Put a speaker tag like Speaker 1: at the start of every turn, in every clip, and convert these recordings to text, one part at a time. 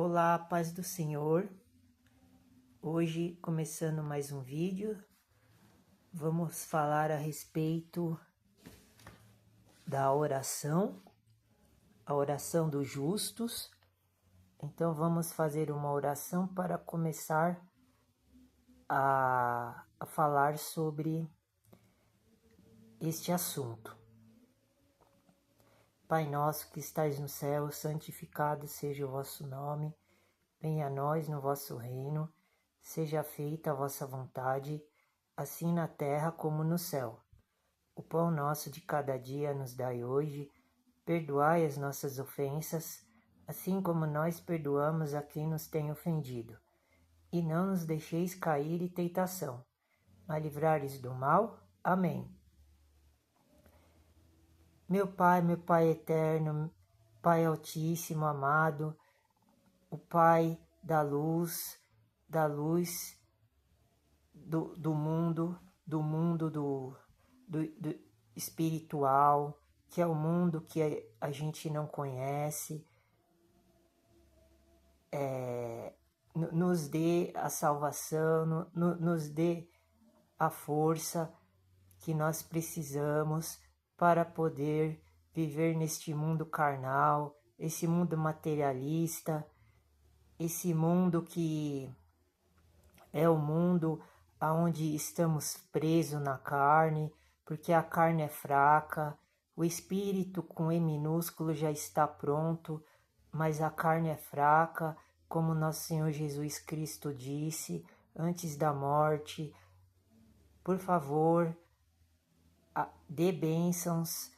Speaker 1: Olá, paz do Senhor. Hoje, começando mais um vídeo, vamos falar a respeito da oração, a oração dos justos. Então, vamos fazer uma oração para começar a falar sobre este assunto. Pai nosso que estais no céu, santificado seja o vosso nome. Venha a nós no vosso reino, seja feita a vossa vontade, assim na terra como no céu. O pão nosso de cada dia nos dai hoje, perdoai as nossas ofensas, assim como nós perdoamos a quem nos tem ofendido. E não nos deixeis cair em tentação, mas livrai-nos do mal. Amém. Meu Pai eterno, Pai altíssimo, amado, o Pai da luz do mundo do espiritual, que é o mundo que a gente não conhece, nos dê a salvação, nos dê a força que nós precisamos para poder viver neste mundo carnal, esse mundo materialista, esse mundo que é o mundo onde estamos presos na carne, porque a carne é fraca, o espírito com E minúsculo já está pronto, mas a carne é fraca, como nosso Senhor Jesus Cristo disse antes da morte. Por favor, dê bênçãos,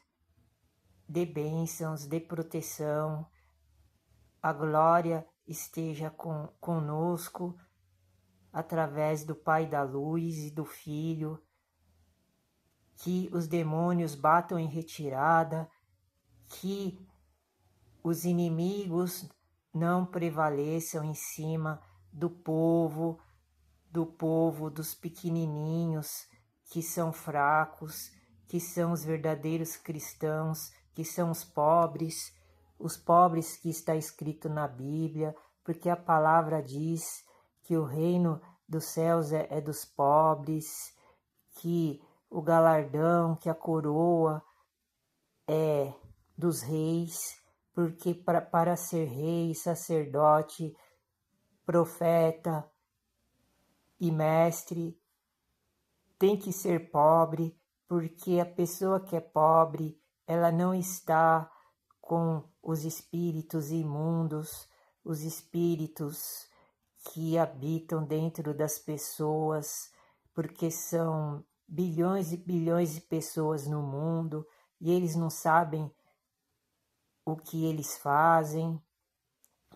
Speaker 1: dê proteção, a glória esteja conosco, através do Pai da Luz e do Filho, que os demônios batam em retirada, que os inimigos não prevaleçam em cima do povo, dos pequenininhos, que são fracos, que são os verdadeiros cristãos, que são os pobres que está escrito na Bíblia, porque a palavra diz que o reino dos céus é dos pobres, que o galardão, que a coroa é dos reis, porque para ser rei, sacerdote, profeta e mestre, tem que ser pobre, porque a pessoa que é pobre, ela não está com os espíritos imundos, os espíritos que habitam dentro das pessoas, porque são bilhões e bilhões de pessoas no mundo e eles não sabem o que eles fazem.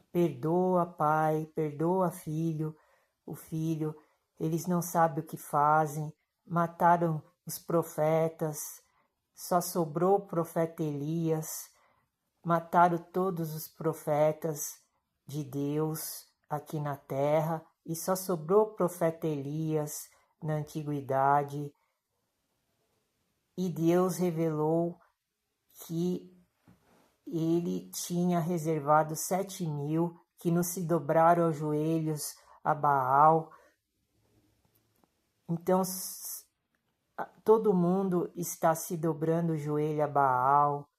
Speaker 1: Perdoa, Pai, perdoa, Filho, o Filho, eles não sabem o que fazem, mataram os profetas, só sobrou o profeta Elias, mataram todos os profetas de Deus aqui na terra e só sobrou o profeta Elias na antiguidade. E Deus revelou que ele tinha reservado 7.000 que não se dobraram aos joelhos a Baal. Então, todo mundo está se dobrando o joelho a Baal.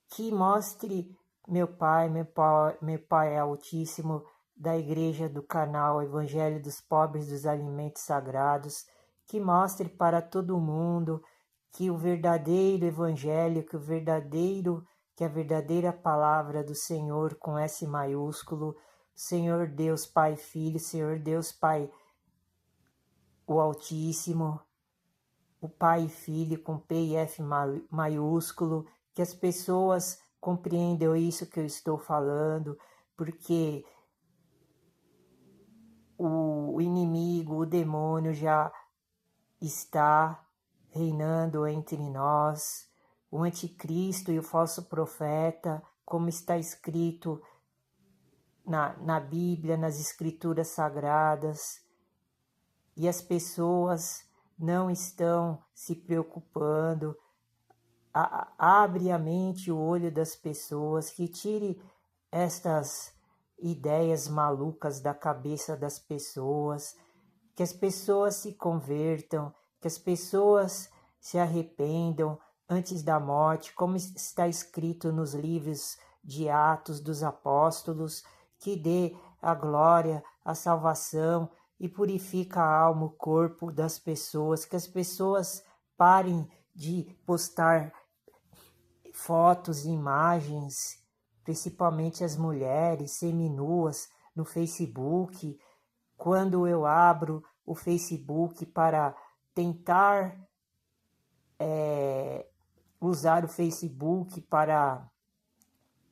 Speaker 1: Que mostre, meu Pai Altíssimo, da Igreja do canal Evangelho dos Pobres dos Alimentos Sagrados, que mostre para todo mundo que o verdadeiro Evangelho, que a verdadeira palavra do Senhor com S maiúsculo, Senhor Deus Pai Filho, Senhor Deus Pai o Altíssimo, o Pai e Filho com P e F maiúsculo, que as pessoas compreendam isso que eu estou falando, porque o inimigo, o demônio já está reinando entre nós, o anticristo e o falso profeta, como está escrito na Bíblia, nas Escrituras Sagradas, e as pessoas não estão se preocupando. Abre a mente, o olho das pessoas, que tire estas ideias malucas da cabeça das pessoas, que as pessoas se convertam, que as pessoas se arrependam antes da morte, como está escrito nos livros de Atos dos Apóstolos, que dê a glória, a salvação e purifica a alma, o corpo das pessoas, que as pessoas parem de postar fotos e imagens, principalmente as mulheres seminuas no Facebook. Quando eu abro o Facebook para tentar usar o Facebook para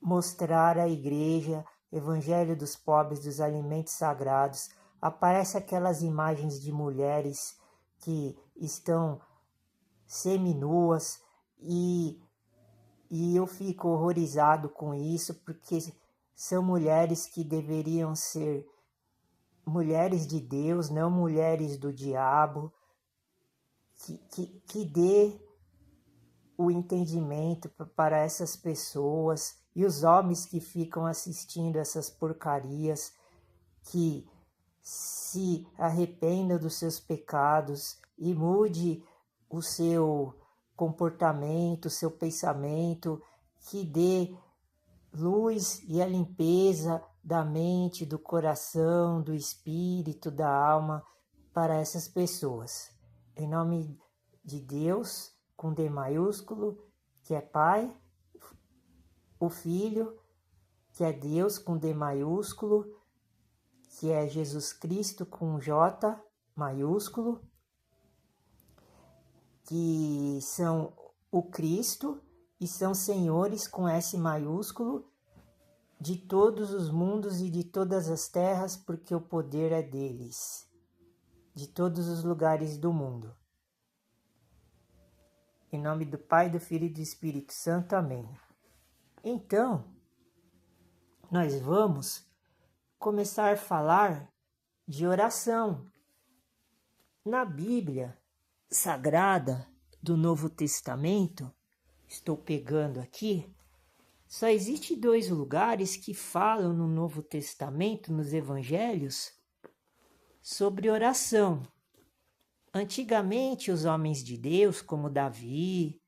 Speaker 1: mostrar à igreja Evangelho dos Pobres, dos Alimentos Sagrados, aparecem aquelas imagens de mulheres que estão seminuas e eu fico horrorizado com isso, porque são mulheres que deveriam ser mulheres de Deus, não mulheres do diabo, que dê o entendimento para essas pessoas e os homens que ficam assistindo essas porcarias, que se arrependam dos seus pecados e mude o seu comportamento, o seu pensamento, que dê luz e a limpeza da mente, do coração, do espírito, da alma para essas pessoas. Em nome de Deus, com D maiúsculo, que é Pai, o Filho, que é Deus com D maiúsculo, que é Jesus Cristo com J maiúsculo, que são o Cristo e são senhores com S maiúsculo de todos os mundos e de todas as terras, porque o poder é deles, de todos os lugares do mundo. Em nome do Pai, do Filho e do Espírito Santo. Amém. Então, nós vamos começar a falar de oração. Na Bíblia Sagrada do Novo Testamento, estou pegando aqui, só existe 2 lugares que falam no Novo Testamento, nos Evangelhos, sobre oração. Antigamente, os homens de Deus, como Davi,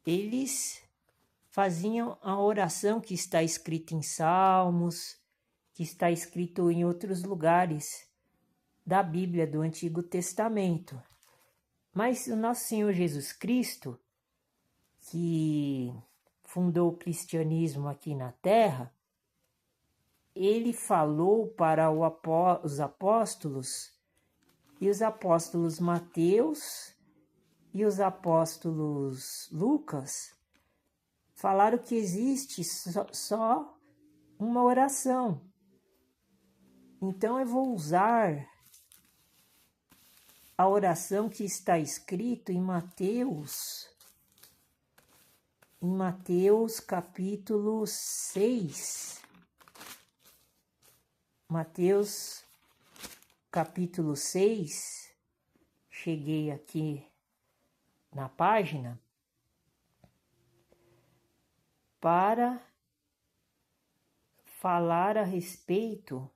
Speaker 1: eles faziam a oração que está escrita em Salmos, que está escrito em outros lugares da Bíblia, do Antigo Testamento. Mas o nosso Senhor Jesus Cristo, que fundou o cristianismo aqui na Terra, ele falou para os apóstolos, e os apóstolos Mateus e os apóstolos Lucas falaram que existe só uma oração. Então eu vou usar a oração que está escrito em Mateus capítulo 6. Mateus capítulo 6, cheguei aqui na página para falar a respeito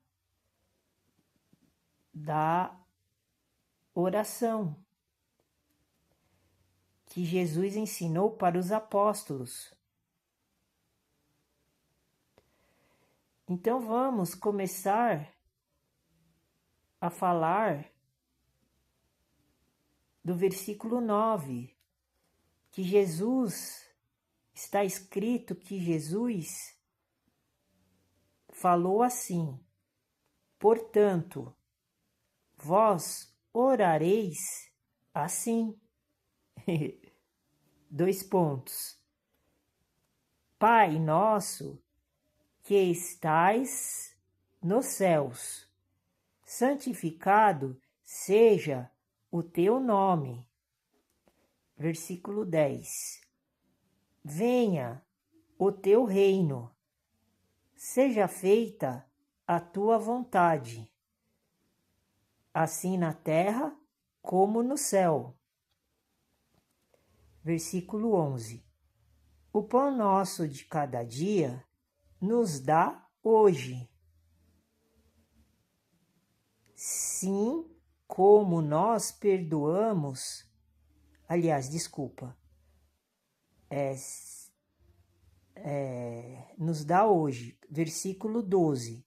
Speaker 1: da oração que Jesus ensinou para os apóstolos. Então vamos começar a falar do versículo 9, que está escrito que Jesus falou assim: portanto, vós orareis assim. 2 pontos. Pai nosso, que estais nos céus, santificado seja o teu nome. Versículo 10. Venha o teu reino, seja feita a tua vontade, assim na terra como no céu. Versículo 11. O pão nosso de cada dia nos dá hoje. Sim, como nós perdoamos. Aliás, desculpa. Nos dá hoje, versículo 12.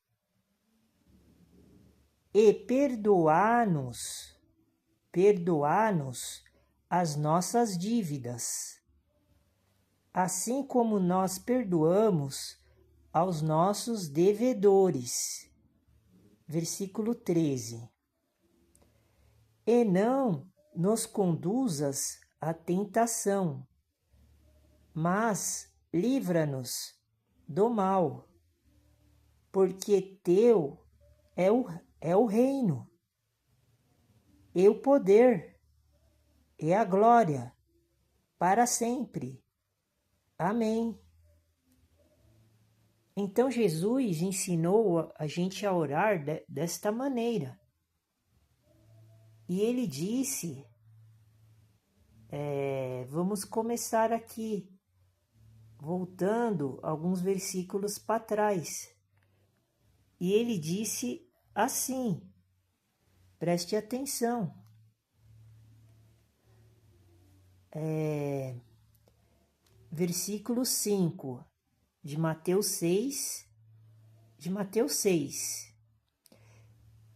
Speaker 1: E perdoar-nos as nossas dívidas, assim como nós perdoamos aos nossos devedores. Versículo 13. E não nos conduzas à tentação, mas livra-nos do mal, porque teu é o reino, e o poder, e a glória, para sempre. Amém. Então Jesus ensinou a gente a orar desta maneira. E ele disse, vamos começar aqui, voltando alguns versículos para trás. E ele disse assim, preste atenção. Versículo 5 de Mateus 6.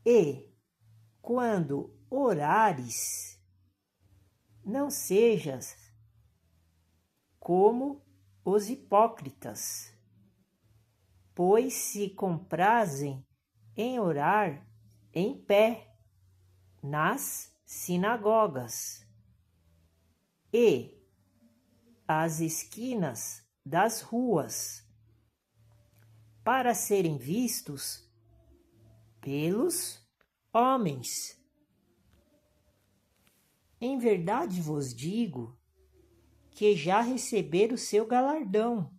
Speaker 1: E quando orares, não sejas como os hipócritas, pois se comprazem em orar em pé nas sinagogas e às esquinas das ruas, para serem vistos pelos homens. Em verdade vos digo que já receberam o seu galardão.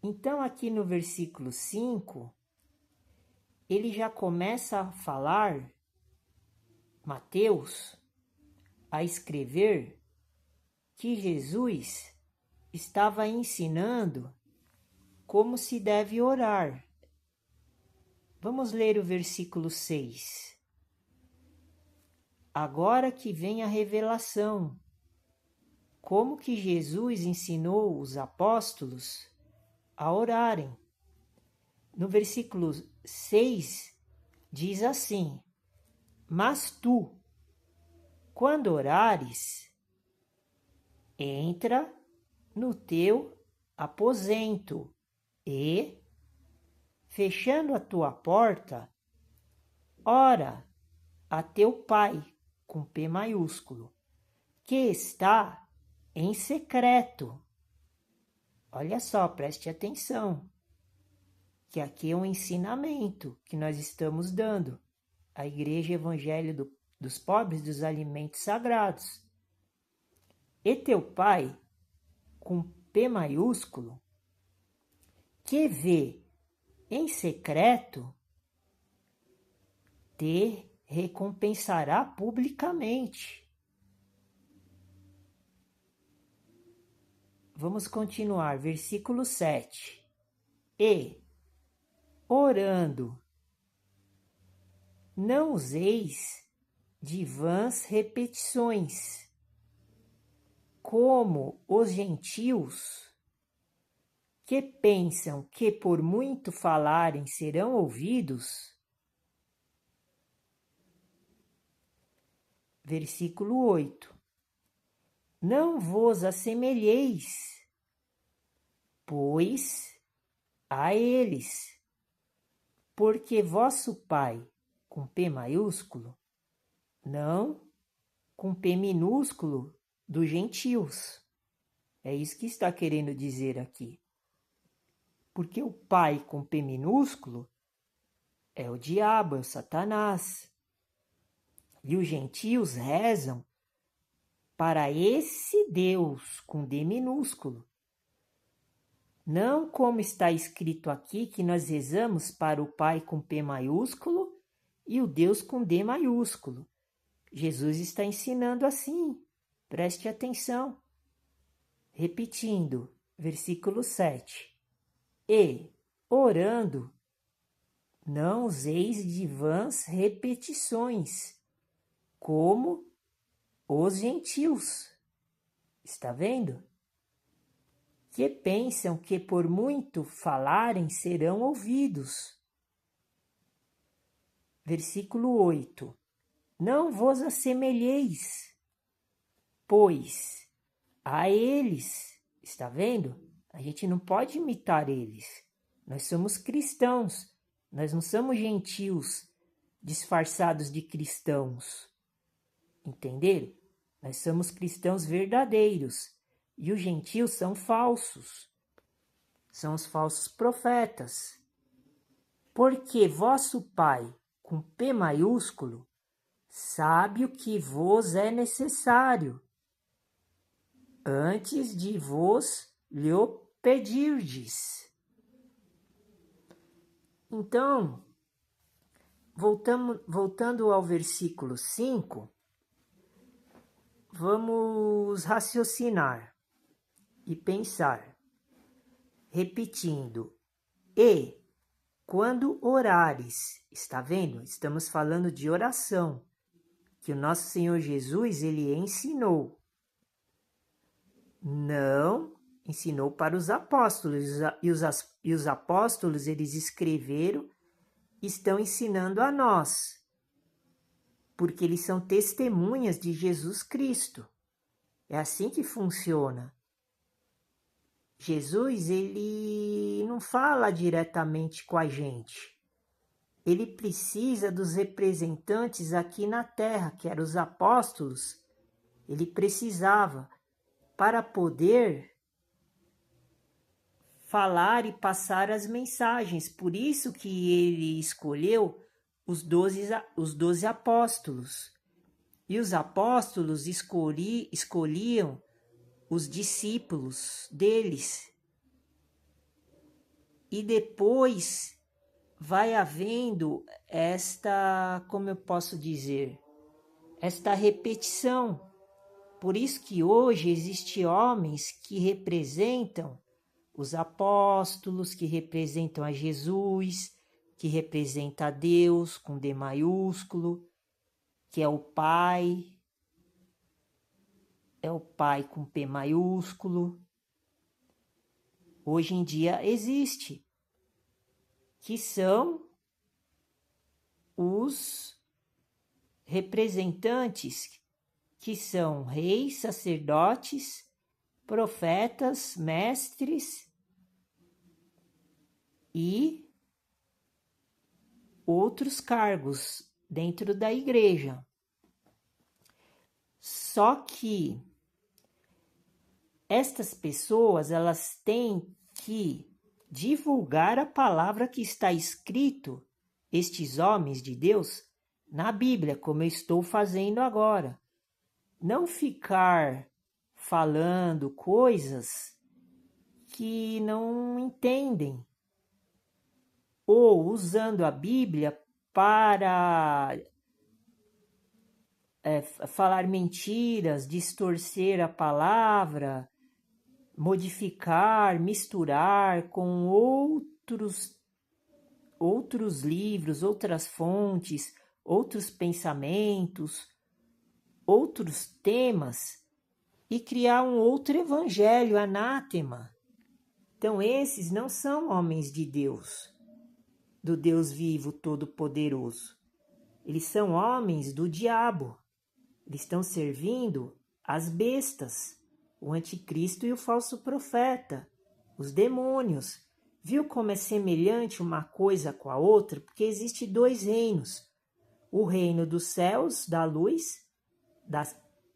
Speaker 1: Então, aqui no versículo 5, ele já começa a falar, Mateus, a escrever que Jesus estava ensinando como se deve orar. Vamos ler o versículo 6. Agora que vem a revelação, como que Jesus ensinou os apóstolos a orarem. No versículo 6 diz assim: mas tu, quando orares, entra no teu aposento e, fechando a tua porta, ora a teu Pai, com P maiúsculo, que está em secreto. Olha só, preste atenção, que aqui é um ensinamento que nós estamos dando. A Igreja Evangelho dos Pobres dos Alimentos Sagrados. E teu Pai, com P maiúsculo, que vê em secreto, te recompensará publicamente. Vamos continuar, versículo 7. E, orando, não useis de vãs repetições, como os gentios, que pensam que por muito falarem serão ouvidos. Versículo 8. Não vos assemelheis, pois, a eles, porque vosso Pai, com P maiúsculo, não com P minúsculo, dos gentios. É isso que está querendo dizer aqui. Porque o Pai com P minúsculo é o diabo, é o Satanás. E os gentios rezam para esse Deus com D minúsculo. Não como está escrito aqui, que nós rezamos para o Pai com P maiúsculo e o Deus com D maiúsculo. Jesus está ensinando assim. Preste atenção. Repetindo. Versículo 7. E, orando, não useis de vãs repetições, como os gentios. Está vendo? Que pensam que por muito falarem serão ouvidos. Versículo 8. Não vos assemelheis, pois a eles, está vendo? A gente não pode imitar eles. Nós somos cristãos, nós não somos gentios disfarçados de cristãos. Entenderam? Nós somos cristãos verdadeiros. E os gentios são falsos. São os falsos profetas. Porque vosso Pai, com P maiúsculo, sabe o que vos é necessário, antes de vos lhe pedirdes. Então, voltando ao versículo 5, vamos raciocinar e pensar, repetindo. E, quando orares, está vendo? Estamos falando de oração, que o nosso Senhor Jesus, ele ensinou. Não ensinou para os apóstolos, e os apóstolos, eles escreveram, estão ensinando a nós, porque eles são testemunhas de Jesus Cristo. É assim que funciona. Jesus, ele não fala diretamente com a gente. Ele precisa dos representantes aqui na terra, que eram os apóstolos. Ele precisava para poder falar e passar as mensagens. Por isso que ele escolheu os 12 apóstolos. E os apóstolos escolhiam os discípulos deles. E depois vai havendo esta, como eu posso dizer, esta repetição. Por isso que hoje existem homens que representam os apóstolos, que representam a Jesus, que representa a Deus com D maiúsculo, que é o Pai com P maiúsculo. Hoje em dia existe, que são os representantes, que são reis, sacerdotes, profetas, mestres e outros cargos dentro da igreja. Só que estas pessoas, elas têm que divulgar a palavra que está escrito, estes homens de Deus, na Bíblia, como eu estou fazendo agora. Não ficar falando coisas que não entendem, ou usando a Bíblia para falar mentiras, distorcer a palavra, modificar, misturar com outros livros, outras fontes, outros pensamentos, outros temas, e criar um outro evangelho anátema. Então esses não são homens de Deus, do Deus vivo todo-poderoso. Eles são homens do diabo. Eles estão servindo as bestas, o anticristo e o falso profeta, os demônios. Viu como é semelhante uma coisa com a outra? Porque existe dois reinos. O reino dos céus, da luz,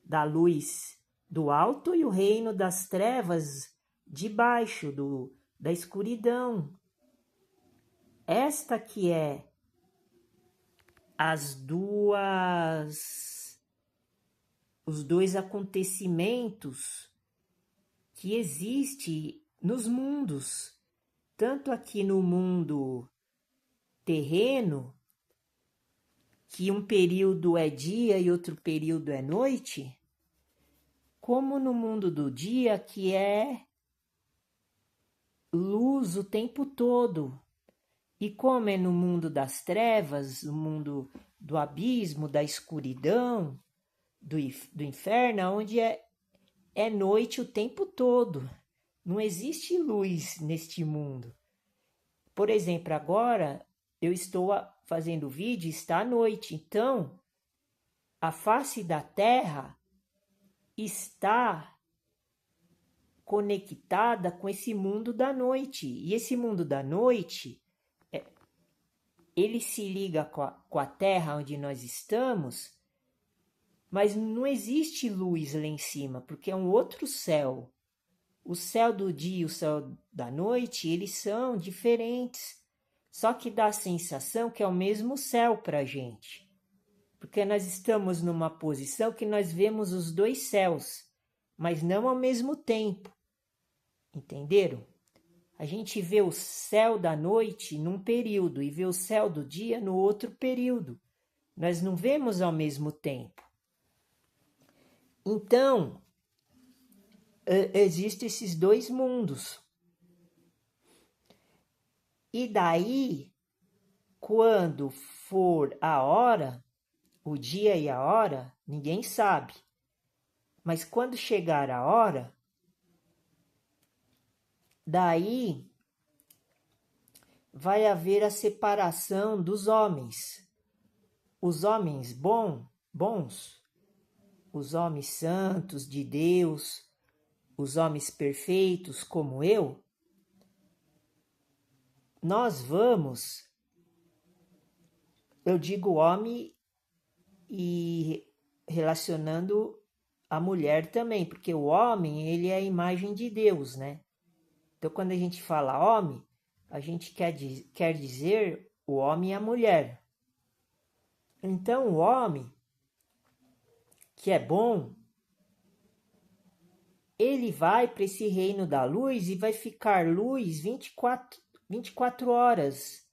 Speaker 1: da luz do alto, e o reino das trevas de baixo, da escuridão. Esta que é os dois acontecimentos que existem nos mundos, tanto aqui no mundo terreno, que um período é dia e outro período é noite, como no mundo do dia, que é luz o tempo todo. E como é no mundo das trevas, no mundo do abismo, da escuridão, do inferno, onde é noite o tempo todo. Não existe luz neste mundo. Por exemplo, agora eu estou fazendo vídeo e está à noite. Então, a face da Terra está conectada com esse mundo da noite. E esse mundo da noite, ele se liga com a Terra onde nós estamos, mas não existe luz lá em cima, porque é um outro céu. O céu do dia e o céu da noite, eles são diferentes. Só que dá a sensação que é o mesmo céu para a gente. Porque nós estamos numa posição que nós vemos os dois céus, mas não ao mesmo tempo. Entenderam? A gente vê o céu da noite num período e vê o céu do dia no outro período. Nós não vemos ao mesmo tempo. Então, existem esses dois mundos. E daí, quando for a hora, o dia e a hora, ninguém sabe. Mas quando chegar a hora, daí vai haver a separação dos homens. Os homens bons, os homens santos de Deus, os homens perfeitos como eu digo homem e relacionando a mulher também, porque o homem, ele é a imagem de Deus, né? Então, quando a gente fala homem, a gente quer dizer o homem e a mulher. Então, o homem, que é bom, ele vai para esse reino da luz e vai ficar luz 24 horas,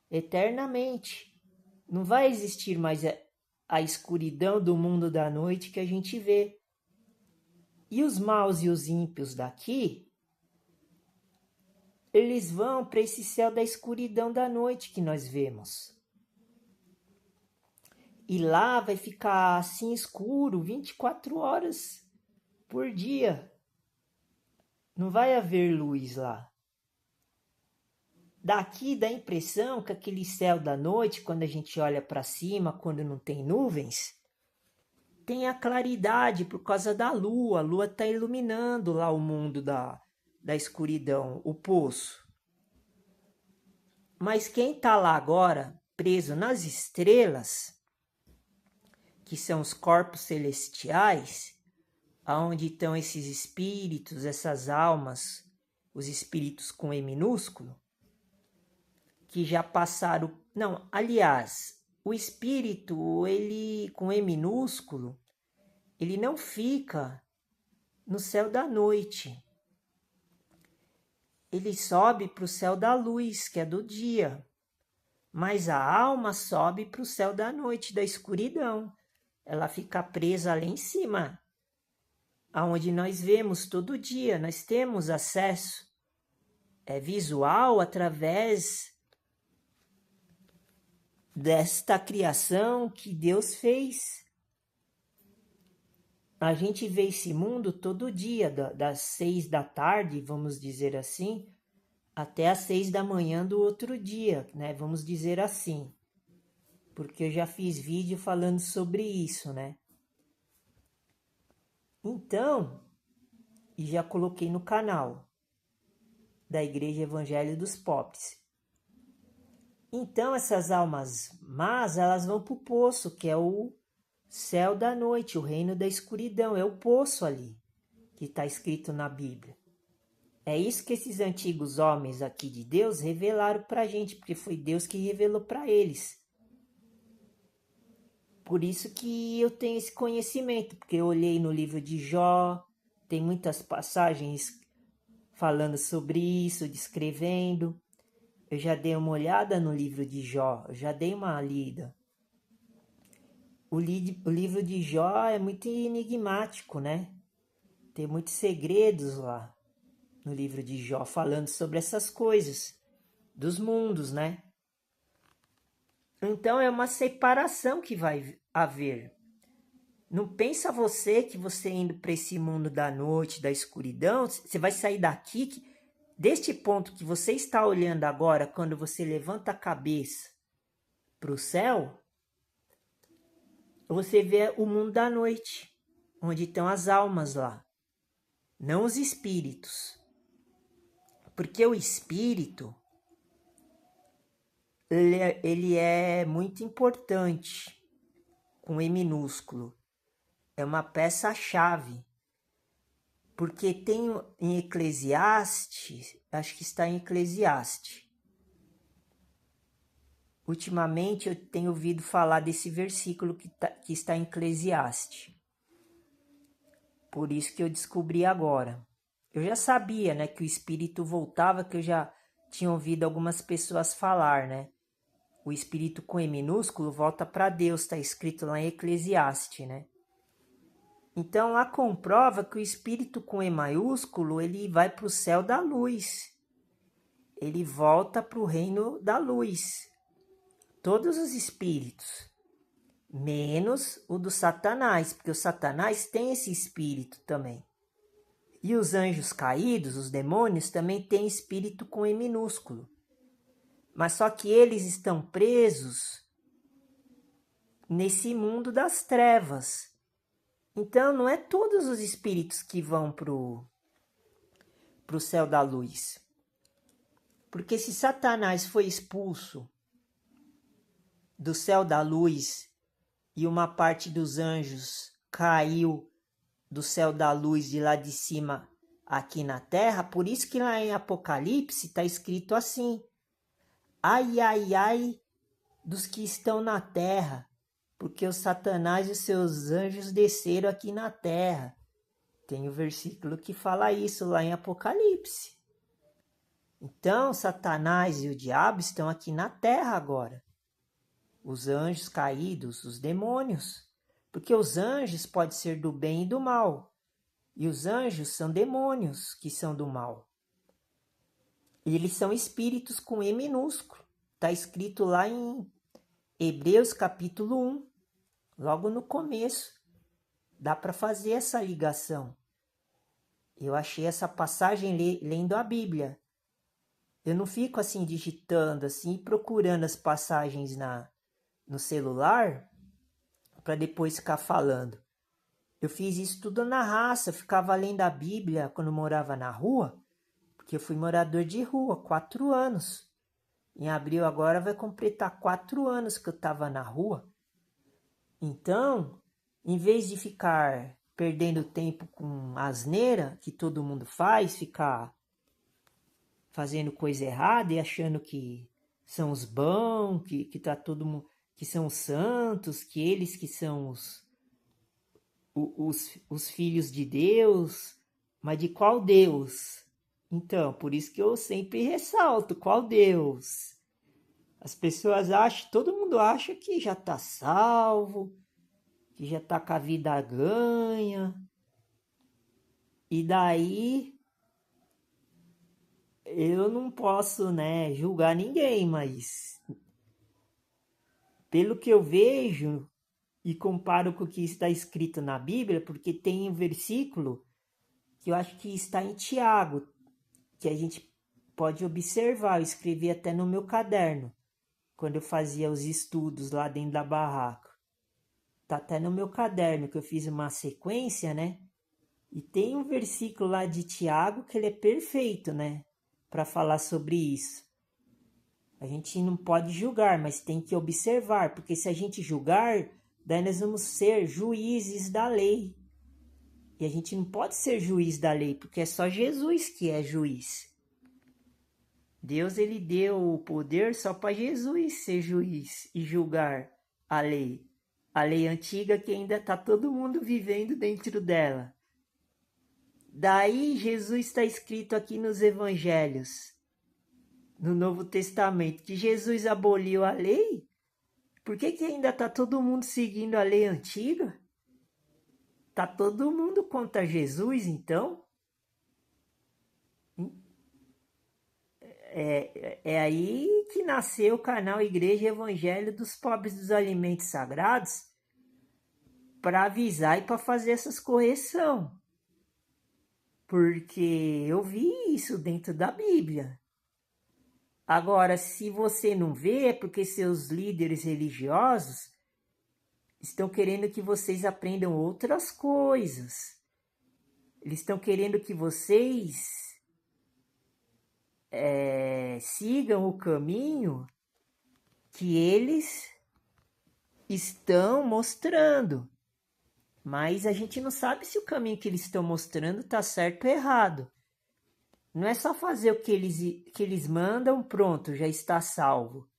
Speaker 1: eternamente. Não vai existir mais a escuridão do mundo da noite que a gente vê. E os maus e os ímpios daqui, eles vão para esse céu da escuridão da noite que nós vemos. E lá vai ficar assim escuro 24 horas por dia. Não vai haver luz lá. Daqui dá a impressão que aquele céu da noite, quando a gente olha para cima, quando não tem nuvens, tem a claridade por causa da lua. A lua está iluminando lá o mundo da escuridão, o poço. Mas quem está lá agora, preso nas estrelas, que são os corpos celestiais, aonde estão esses espíritos, essas almas, os espíritos com E minúsculo, que já passaram... Não, aliás, o espírito, ele com E minúsculo, ele não fica no céu da noite. Ele sobe para o céu da luz, que é do dia. Mas a alma sobe para o céu da noite, da escuridão. Ela fica presa lá em cima, aonde nós vemos todo dia, nós temos acesso visual através desta criação que Deus fez. A gente vê esse mundo todo dia, das 6 da tarde, vamos dizer assim, até às 6 da manhã do outro dia, né? Vamos dizer assim, porque eu já fiz vídeo falando sobre isso, né? Então, e já coloquei no canal da Igreja Evangelho dos Pobres. Então, essas almas más, elas vão para o poço, que é o céu da noite, o reino da escuridão, é o poço ali, que está escrito na Bíblia. É isso que esses antigos homens aqui de Deus revelaram para a gente, porque foi Deus que revelou para eles. Por isso que eu tenho esse conhecimento, porque eu olhei no livro de Jó, tem muitas passagens falando sobre isso, descrevendo. Eu já dei uma olhada no livro de Jó, eu já dei uma lida. O livro de Jó é muito enigmático, né? Tem muitos segredos lá. no livro de Jó, falando sobre essas coisas, dos mundos, né? Então é uma separação que vai haver. Não pensa você que você indo para esse mundo da noite, da escuridão, você vai sair daqui, deste ponto que você está olhando agora, quando você levanta a cabeça para o céu, você vê o mundo da noite, onde estão as almas lá, não os espíritos. Porque o espírito, ele é muito importante, com E minúsculo. É uma peça-chave. Porque tem em Eclesiastes, acho que está em Eclesiastes. Ultimamente eu tenho ouvido falar desse versículo que está em Eclesiastes. Por isso que eu descobri agora. Eu já sabia, né, que o espírito voltava, que eu já tinha ouvido algumas pessoas falar, né? O espírito com E minúsculo volta para Deus, está escrito lá em Eclesiastes, né? Então lá comprova que o espírito com E maiúsculo, ele vai para o céu da luz. Ele volta para o reino da luz. Todos os espíritos, menos o do Satanás, porque o Satanás tem esse espírito também. E os anjos caídos, os demônios, também têm espírito com E minúsculo. Mas só que eles estão presos nesse mundo das trevas. Então não é todos os espíritos que vão pro céu da luz. Porque se Satanás foi expulso do céu da luz e uma parte dos anjos caiu do céu da luz de lá de cima aqui na terra, por isso que lá em Apocalipse está escrito assim: ai, ai, ai dos que estão na terra, porque o Satanás e os seus anjos desceram aqui na terra. Tem o versículo que fala isso lá em Apocalipse. Então, Satanás e o diabo estão aqui na terra agora. Os anjos caídos, os demônios. Porque os anjos podem ser do bem e do mal. E os anjos são demônios que são do mal. E eles são espíritos com E minúsculo. Está escrito lá em Hebreus capítulo 1, logo no começo. Dá para fazer essa ligação. Eu achei essa passagem lendo a Bíblia. Eu não fico assim digitando, assim, procurando as passagens no celular para depois ficar falando. Eu fiz isso tudo na raça, ficava lendo a Bíblia quando morava na rua, porque eu fui morador de rua, 4 anos. Em abril agora vai completar 4 anos que eu estava na rua. Então, em vez de ficar perdendo tempo com asneira, que todo mundo faz, ficar fazendo coisa errada e achando que são os bons, que tá todo mundo, que são os santos, que eles que são os filhos de Deus, mas de qual Deus? Então, por isso que eu sempre ressalto, qual Deus? As pessoas acham, todo mundo acha que já está salvo, que já está com a vida ganha, e daí eu não posso, né, julgar ninguém, mas pelo que eu vejo e comparo com o que está escrito na Bíblia, porque tem um versículo que eu acho que está em Tiago, que a gente pode observar, eu escrevi até no meu caderno, quando eu fazia os estudos lá dentro da barraca. Tá até no meu caderno, que eu fiz uma sequência, né? E tem um versículo lá de Tiago que ele é perfeito, né? Para falar sobre isso. A gente não pode julgar, mas tem que observar, porque se a gente julgar, daí nós vamos ser juízes da lei. E a gente não pode ser juiz da lei, porque é só Jesus que é juiz. Deus, ele deu o poder só para Jesus ser juiz e julgar a lei. A lei antiga que ainda está todo mundo vivendo dentro dela. Daí Jesus está escrito aqui nos evangelhos, no Novo Testamento, que Jesus aboliu a lei. Por que ainda está todo mundo seguindo a lei antiga? Está todo mundo contra Jesus, então? É aí que nasceu o canal Igreja Evangelho dos Pobres dos Alimentos Sagrados, para avisar e para fazer essas correção. Porque eu vi isso dentro da Bíblia. Agora, se você não vê, é porque seus líderes religiosos estão querendo que vocês aprendam outras coisas. Eles estão querendo que vocês sigam o caminho que eles estão mostrando. Mas a gente não sabe se o caminho que eles estão mostrando está certo ou errado. Não é só fazer o que eles mandam, pronto, já está salvo.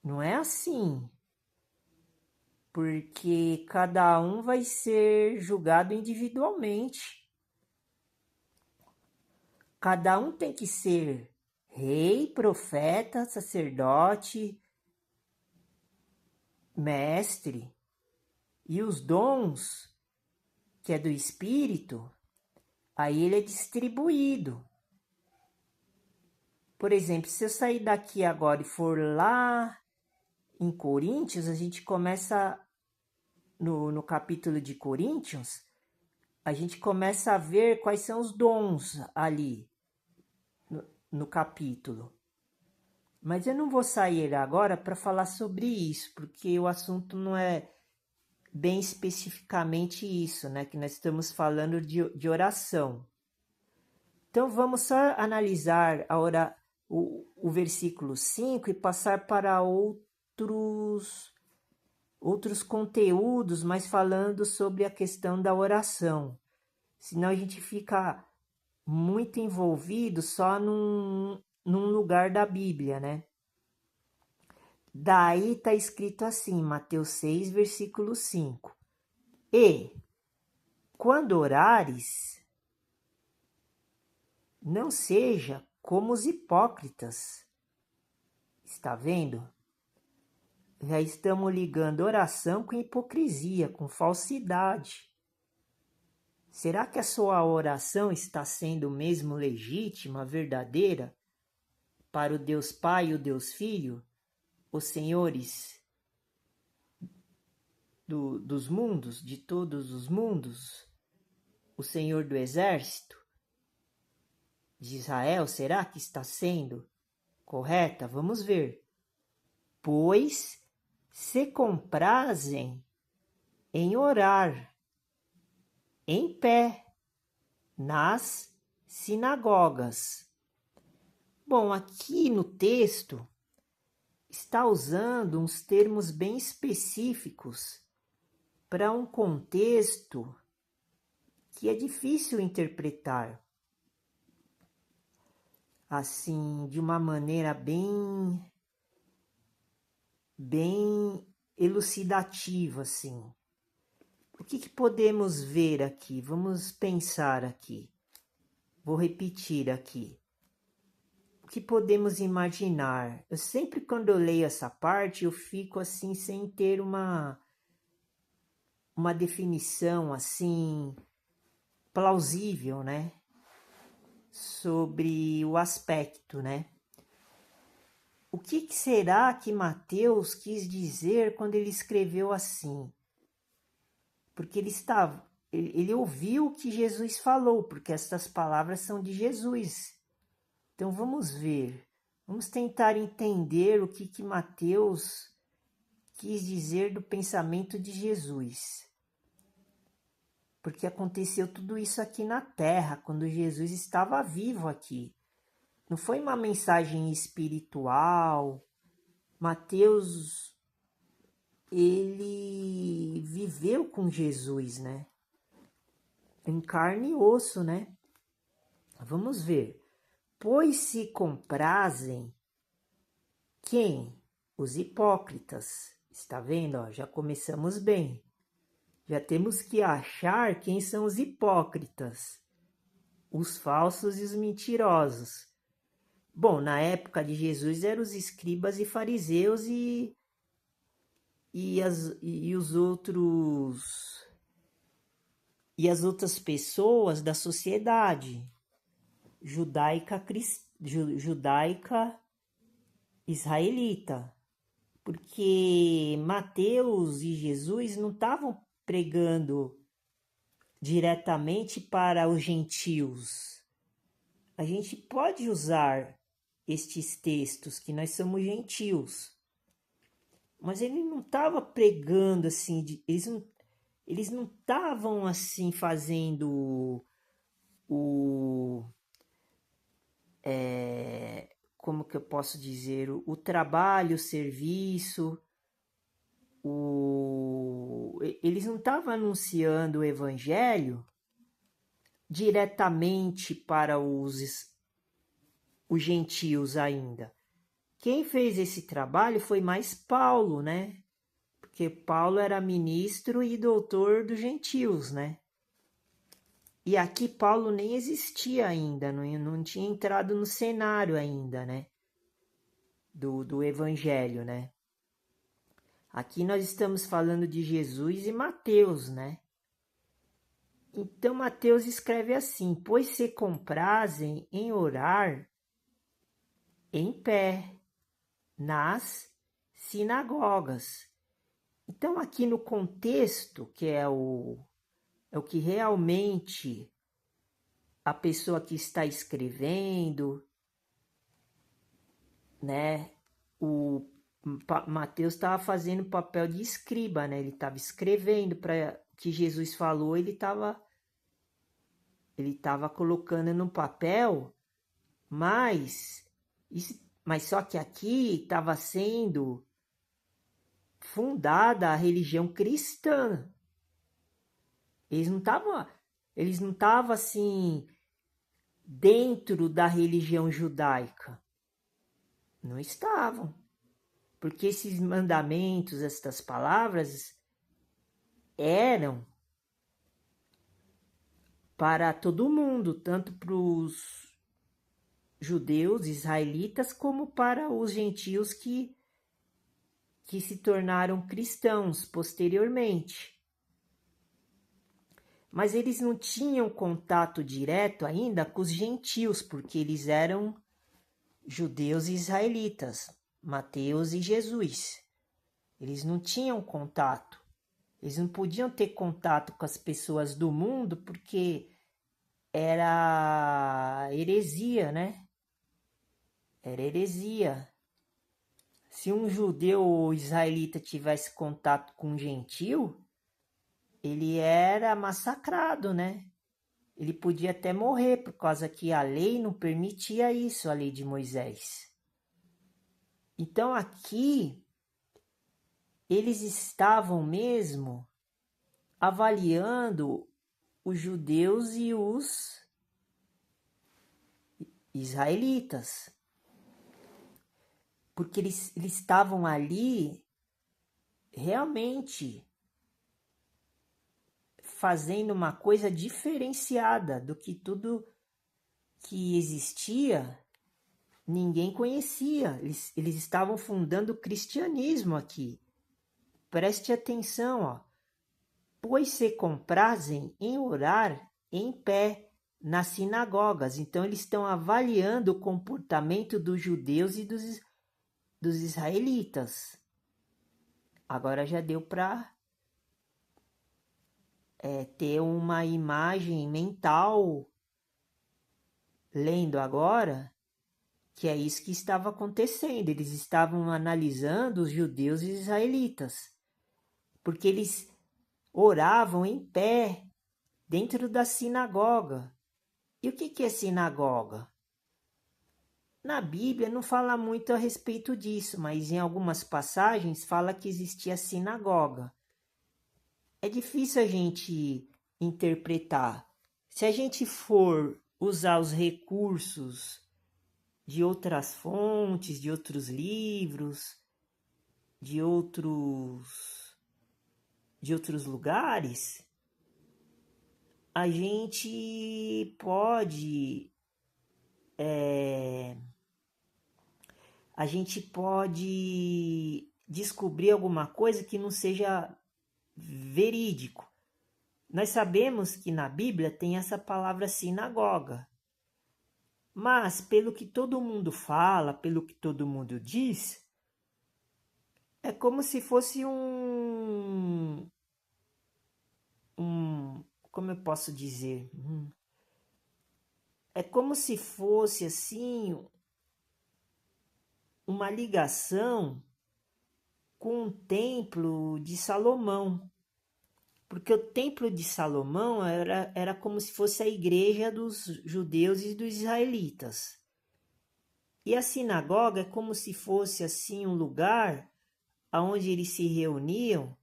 Speaker 1: Não é assim. Porque cada um vai ser julgado individualmente. Cada um tem que ser rei, profeta, sacerdote, mestre. E os dons, que é do Espírito, aí ele é distribuído. Por exemplo, se eu sair daqui agora e for lá em Coríntios, a gente começa no capítulo de Coríntios, a gente começa a ver quais são os dons ali no capítulo. Mas eu não vou sair agora para falar sobre isso, porque o assunto não é bem especificamente isso, né? Que nós estamos falando de oração. Então vamos só analisar o versículo 5 e passar para outros conteúdos, mas falando sobre a questão da oração. Senão a gente fica muito envolvido só num lugar da Bíblia, né? Daí está escrito assim, Mateus 6, versículo 5. E, quando orares, não seja como os hipócritas. Está vendo? Já estamos ligando oração com hipocrisia, com falsidade. Será que a sua oração está sendo mesmo legítima, verdadeira, para o Deus Pai e o Deus Filho, os senhores dos mundos, de todos os mundos, o Senhor do Exército de Israel? Será que está sendo correta? Vamos ver. Pois se comprazem em orar em pé nas sinagogas. Bom, aqui no texto está usando uns termos bem específicos para um contexto que é difícil interpretar assim de uma maneira bem elucidativa assim. O que podemos ver aqui? Vamos pensar aqui. Vou repetir aqui. O que podemos imaginar? Eu sempre, quando eu leio essa parte, eu fico assim, sem ter uma definição assim plausível, né? Sobre o aspecto, né? O que será que Mateus quis dizer quando ele escreveu assim? Porque ele ouviu o que Jesus falou, porque estas palavras são de Jesus. Então vamos ver, vamos tentar entender o que Mateus quis dizer do pensamento de Jesus. Porque aconteceu tudo isso aqui na Terra, quando Jesus estava vivo aqui. Não foi uma mensagem espiritual. Mateus, ele viveu com Jesus, né? Em carne e osso, né? Vamos ver. Pois se comprazem quem? Os hipócritas. Está vendo? Ó, já começamos bem. Já temos que achar quem são os hipócritas, os falsos e os mentirosos. Bom, na época de Jesus eram os escribas e fariseus e os outros e as outras pessoas da sociedade judaica judaica israelita, porque Mateus e Jesus não estavam pregando diretamente para os gentios. A gente pode usar estes textos que nós somos gentios, mas ele não estava pregando assim, eles não estavam assim fazendo como que eu posso dizer, o trabalho, o serviço, eles não estavam anunciando o evangelho diretamente para os gentios ainda. Quem fez esse trabalho foi mais Paulo, né? Porque Paulo era ministro e doutor dos gentios, né? E aqui Paulo nem existia ainda, não tinha entrado no cenário ainda, né? Do evangelho, né? Aqui nós estamos falando de Jesus e Mateus, né? Então Mateus escreve assim: pois se comprazem em orar em pé nas sinagogas. Então aqui no contexto, que é o que realmente a pessoa que está escrevendo, né? O Mateus estava fazendo o papel de escriba, né? Ele estava escrevendo para o que Jesus falou, ele estava colocando no papel, mas só que aqui estava sendo fundada a religião cristã. Eles não estavam assim dentro da religião judaica. Não estavam. Porque esses mandamentos, estas palavras eram para todo mundo, tanto para os judeus, israelitas, como para os gentios que se tornaram cristãos posteriormente. Mas eles não tinham contato direto ainda com os gentios, porque eles eram judeus e israelitas, Mateus e Jesus. Eles não tinham contato. Eles não podiam ter contato com as pessoas do mundo porque era heresia, né? Era heresia. Se um judeu ou israelita tivesse contato com um gentil, ele era massacrado, né? Ele podia até morrer, por causa que a lei não permitia isso, a lei de Moisés. Então aqui, eles estavam mesmo avaliando os judeus e os israelitas. Porque eles estavam ali realmente fazendo uma coisa diferenciada do que tudo que existia, ninguém conhecia. Eles estavam fundando o cristianismo aqui. Preste atenção, ó. Pois se comprazem em orar em pé nas sinagogas. Então eles estão avaliando o comportamento dos judeus e dos israelitas. Agora já deu para ter uma imagem mental, lendo agora, que é isso que estava acontecendo. Eles estavam analisando os judeus e os israelitas, porque eles oravam em pé dentro da sinagoga. E o que é sinagoga? Na Bíblia não fala muito a respeito disso, mas em algumas passagens fala que existia sinagoga. É difícil a gente interpretar. Se a gente for usar os recursos de outras fontes, de outros livros, de outros lugares, a gente pode descobrir alguma coisa que não seja verídico. Nós sabemos que na Bíblia tem essa palavra sinagoga. Mas, pelo que todo mundo fala, pelo que todo mundo diz, é como se fosse como eu posso dizer? É como se fosse assim uma ligação com o templo de Salomão. Porque o templo de Salomão era como se fosse a igreja dos judeus e dos israelitas. E a sinagoga é como se fosse assim um lugar onde eles se reuniam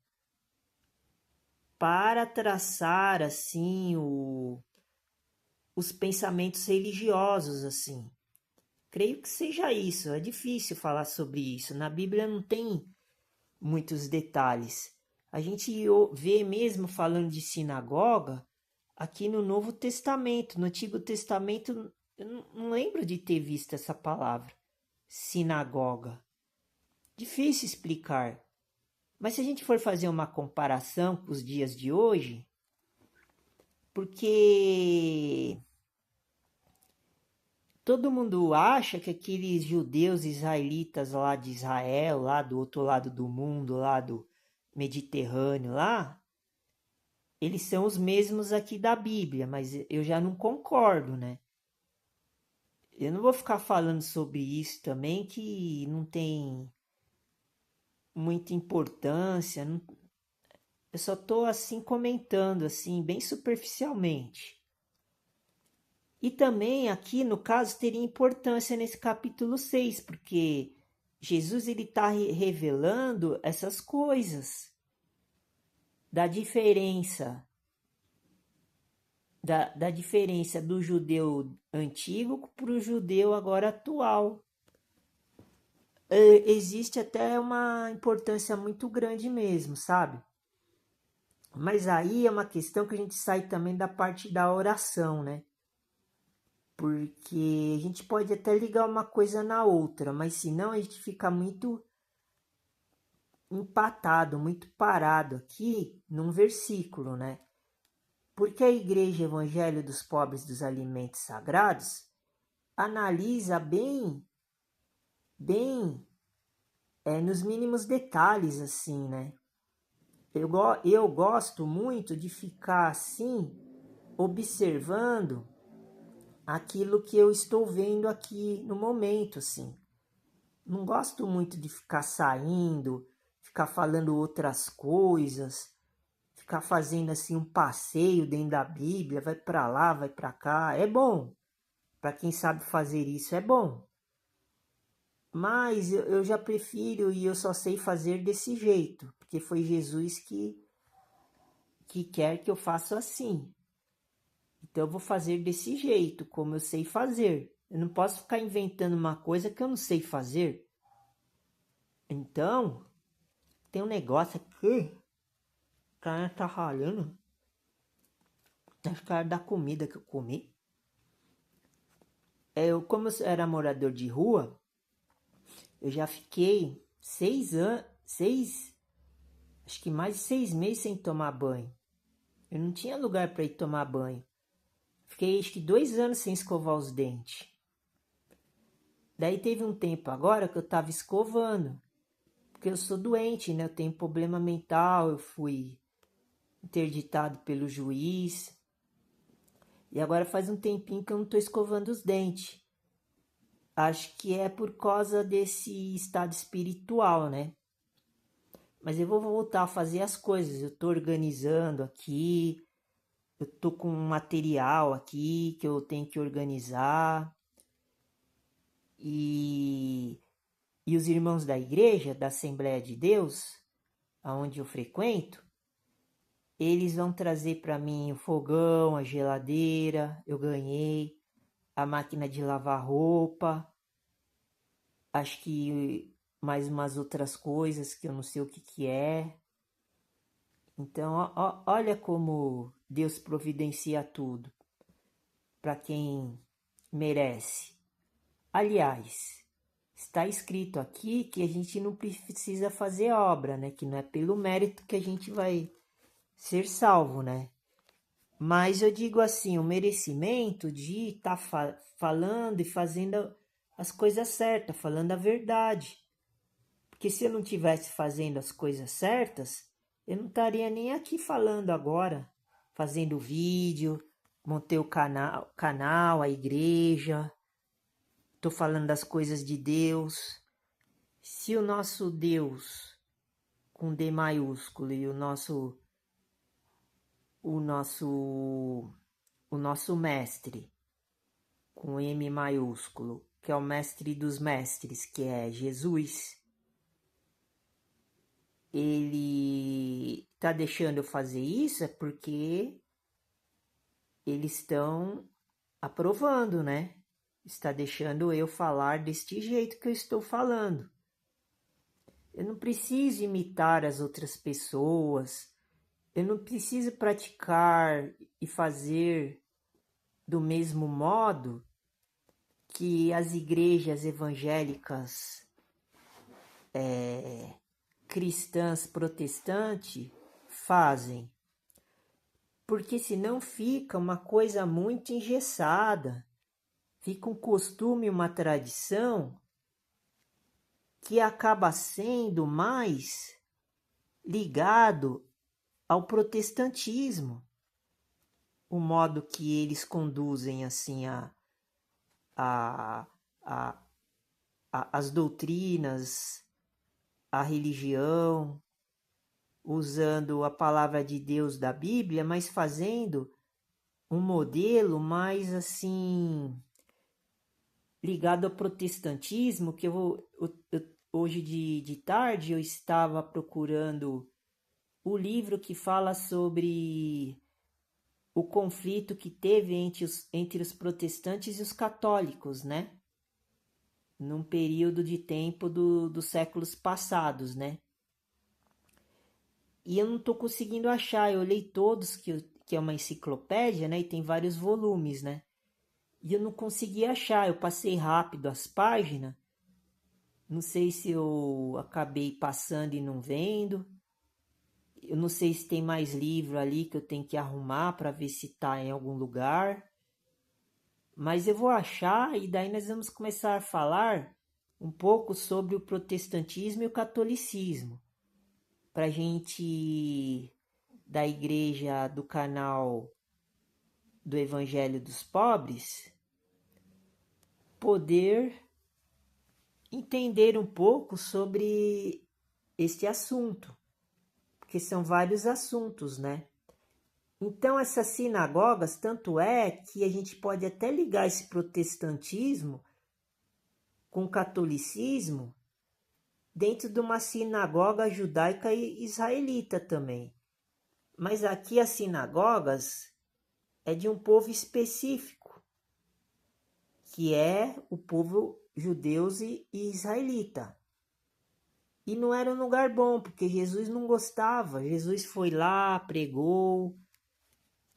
Speaker 1: para traçar assim os pensamentos religiosos assim. Creio que seja isso. É difícil falar sobre isso. Na Bíblia não tem muitos detalhes. A gente vê mesmo falando de sinagoga aqui no Novo Testamento. No Antigo Testamento eu não lembro de ter visto essa palavra, sinagoga. Difícil explicar. Mas se a gente for fazer uma comparação com os dias de hoje, porque todo mundo acha que aqueles judeus israelitas lá de Israel, lá do outro lado do mundo, lá do Mediterrâneo, lá, eles são os mesmos aqui da Bíblia, mas eu já não concordo, né? Eu não vou ficar falando sobre isso também, que não tem muita importância. Eu só estou assim comentando, assim, bem superficialmente. E também aqui, no caso, teria importância nesse capítulo 6, porque Jesus ele está revelando essas coisas da diferença da diferença do judeu antigo para o judeu agora atual. Existe até uma importância muito grande mesmo, sabe? Mas aí é uma questão que a gente sai também da parte da oração, né? Porque a gente pode até ligar uma coisa na outra, mas senão a gente fica muito empatado, muito parado aqui num versículo, né? Porque a Igreja Evangelho dos Pobres dos Alimentos Sagrados analisa bem, nos mínimos detalhes, assim, né? Eu gosto muito de ficar assim, observando aquilo que eu estou vendo aqui no momento, assim. Não gosto muito de ficar saindo, ficar falando outras coisas, ficar fazendo assim um passeio dentro da Bíblia, vai para lá, vai para cá. É bom, para quem sabe fazer isso é bom. Mas eu já prefiro e eu só sei fazer desse jeito, porque foi Jesus que quer que eu faça assim. Então eu vou fazer desse jeito, como eu sei fazer. Eu não posso ficar inventando uma coisa que eu não sei fazer. Então, tem um negócio aqui, o cara tá ralhando. Acho que era da comida que eu comi. Como eu era morador de rua, eu já fiquei 6 anos, acho que mais de 6 meses sem tomar banho. Eu não tinha lugar para ir tomar banho. Fiquei acho que 2 anos sem escovar os dentes. Daí teve um tempo agora que eu tava escovando. Porque eu sou doente, né? Eu tenho problema mental, eu fui interditado pelo juiz. E agora faz um tempinho que eu não tô escovando os dentes. Acho que é por causa desse estado espiritual, né? Mas eu vou voltar a fazer as coisas. Eu tô organizando aqui. Eu tô com um material aqui que eu tenho que organizar. E os irmãos da igreja, da Assembleia de Deus, aonde eu frequento, eles vão trazer para mim o fogão, a geladeira, eu ganhei, a máquina de lavar roupa, acho que mais umas outras coisas que eu não sei o que é. Então, olha como Deus providencia tudo para quem merece. Aliás, está escrito aqui que a gente não precisa fazer obra, né? Que não é pelo mérito que a gente vai ser salvo, né? Mas eu digo assim, o merecimento de estar falando e fazendo as coisas certas, falando a verdade. Porque se eu não estivesse fazendo as coisas certas, eu não estaria nem aqui falando agora, fazendo vídeo, montei o canal, a igreja, estou falando das coisas de Deus. Se o nosso Deus, com D maiúsculo, e o nosso, o nosso mestre, com M maiúsculo, que é o mestre dos mestres, que é Jesus, ele está deixando eu fazer isso é porque eles estão aprovando, né? Está deixando eu falar deste jeito que eu estou falando. Eu não preciso imitar as outras pessoas, eu não preciso praticar e fazer do mesmo modo que as igrejas evangélicas cristãs protestantes fazem. Porque senão fica uma coisa muito engessada, fica um costume, uma tradição que acaba sendo mais ligado ao protestantismo, o modo que eles conduzem assim a, a, as doutrinas, a religião, usando a palavra de Deus da Bíblia, mas fazendo um modelo mais assim ligado ao protestantismo, que hoje de tarde eu estava procurando o livro que fala sobre o conflito que teve entre os protestantes e os católicos, né? Num período de tempo dos séculos passados, né? E eu não estou conseguindo achar, eu olhei todos, que é uma enciclopédia, né? E tem vários volumes, né? E eu não consegui achar, eu passei rápido as páginas, não sei se eu acabei passando e não vendo, eu não sei se tem mais livro ali que eu tenho que arrumar para ver se está em algum lugar, mas eu vou achar e daí nós vamos começar a falar um pouco sobre o protestantismo e o catolicismo, para a gente da igreja do canal do Evangelho dos Pobres poder entender um pouco sobre este assunto, porque são vários assuntos, né? Então, essas sinagogas, tanto é que a gente pode até ligar esse protestantismo com o catolicismo dentro de uma sinagoga judaica e israelita também. Mas aqui as sinagogas é de um povo específico, que é o povo judeus e israelita. E não era um lugar bom, porque Jesus não gostava. Jesus foi lá, pregou,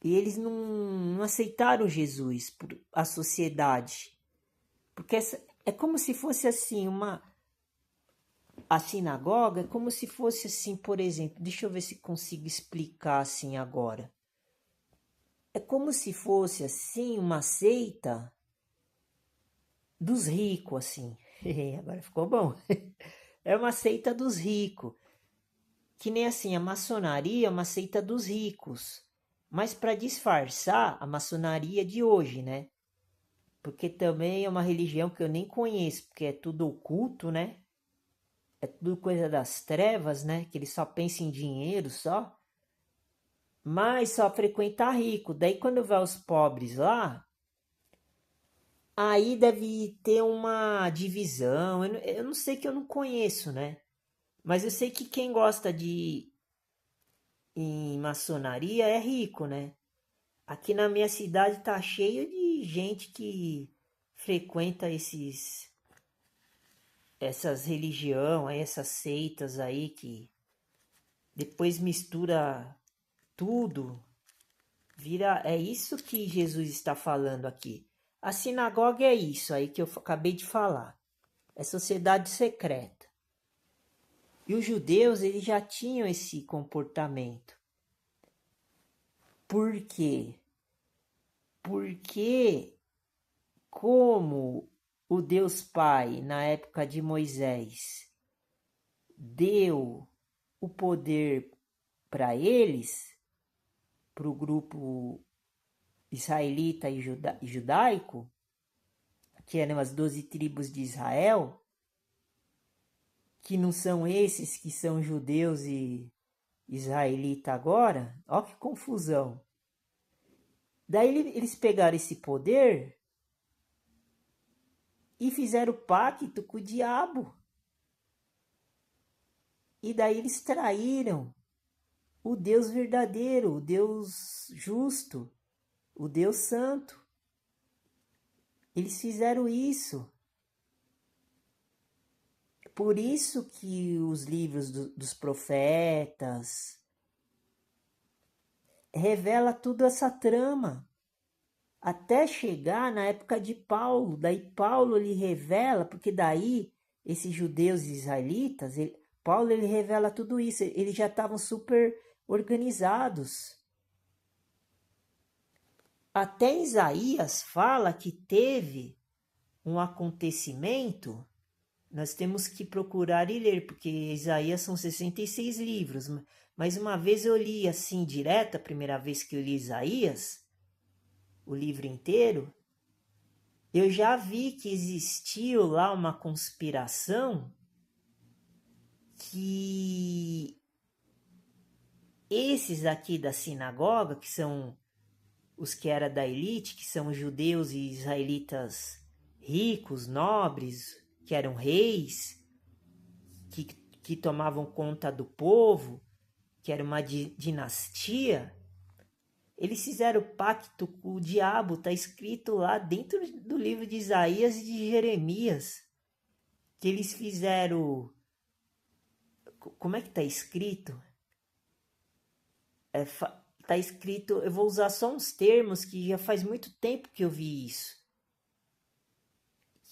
Speaker 1: e eles não aceitaram Jesus, a sociedade. Porque é como se fosse assim, a sinagoga é como se fosse assim, por exemplo, deixa eu ver se consigo explicar assim agora. É como se fosse assim, uma seita dos ricos, assim. Agora ficou bom. É uma seita dos ricos. Que nem assim, a maçonaria é uma seita dos ricos. Mas para disfarçar a maçonaria de hoje, né? Porque também é uma religião que eu nem conheço, porque é tudo oculto, né? É tudo coisa das trevas, né? Que eles só pensam em dinheiro só. Mas só frequenta rico. Daí quando vai os pobres lá, aí deve ter uma divisão. Eu não sei, que eu não conheço, né? Mas eu sei que quem gosta de em maçonaria é rico, né? Aqui na minha cidade tá cheio de gente que frequenta essas religiões, essas seitas aí que depois mistura tudo, vira, é isso que Jesus está falando aqui. A sinagoga é isso aí que eu acabei de falar. É sociedade secreta. E os judeus, eles já tinham esse comportamento. Por quê? Porque como o Deus Pai, na época de Moisés, deu o poder para eles, para o grupo israelita e judaico, que eram as 12 tribos de Israel, que não são esses que são judeus e israelita agora, ó que confusão. Daí eles pegaram esse poder e fizeram pacto com o diabo. E daí eles traíram o Deus verdadeiro, o Deus justo, o Deus santo. Eles fizeram isso. Por isso que os livros dos profetas revela tudo essa trama. Até chegar na época de Paulo. Daí Paulo ele revela, porque daí esses judeus israelitas, Paulo ele revela tudo isso. Eles já estavam super organizados. Até Isaías fala que teve um acontecimento. Nós temos que procurar e ler, porque Isaías são 66 livros. Mas uma vez eu li assim direto, a primeira vez que eu li Isaías, o livro inteiro, eu já vi que existiu lá uma conspiração que esses aqui da sinagoga, que são os que eram da elite, que são judeus e israelitas ricos, nobres, que eram reis, que tomavam conta do povo, que era uma dinastia, eles fizeram pacto com o diabo, está escrito lá dentro do livro de Isaías e de Jeremias, que eles fizeram... Como é que está escrito? Está escrito, eu vou usar só uns termos que já faz muito tempo que eu vi isso.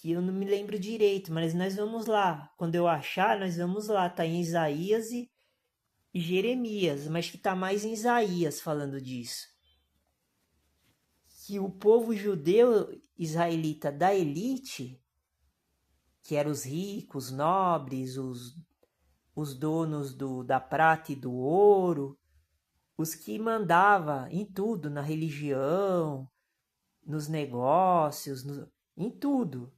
Speaker 1: Que eu não me lembro direito, mas nós vamos lá. Quando eu achar, nós vamos lá. Está em Isaías e Jeremias, mas que está mais em Isaías falando disso. Que o povo judeu israelita da elite, que eram os ricos, nobres, os donos da prata e do ouro, os que mandavam em tudo, na religião, nos negócios, em tudo,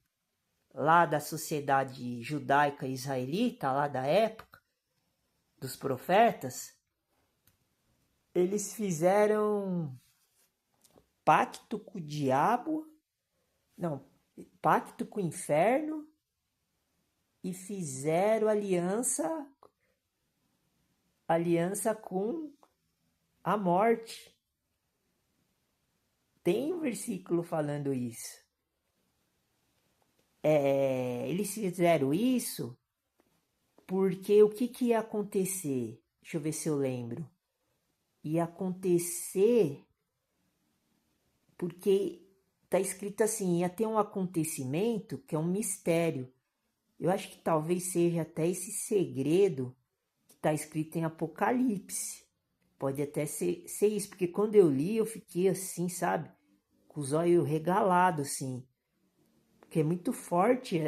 Speaker 1: lá da sociedade judaica e israelita, lá da época, dos profetas, eles fizeram pacto com o diabo, não, pacto com o inferno e fizeram aliança com a morte. Tem um versículo falando isso. Eles fizeram isso porque o que ia acontecer? Deixa eu ver se eu lembro. Ia acontecer porque está escrito assim, ia ter um acontecimento que é um mistério. Eu acho que talvez seja até esse segredo que está escrito em Apocalipse. Pode até ser isso, porque quando eu li eu fiquei assim, sabe? Com os olhos regalados, assim. Porque é muito forte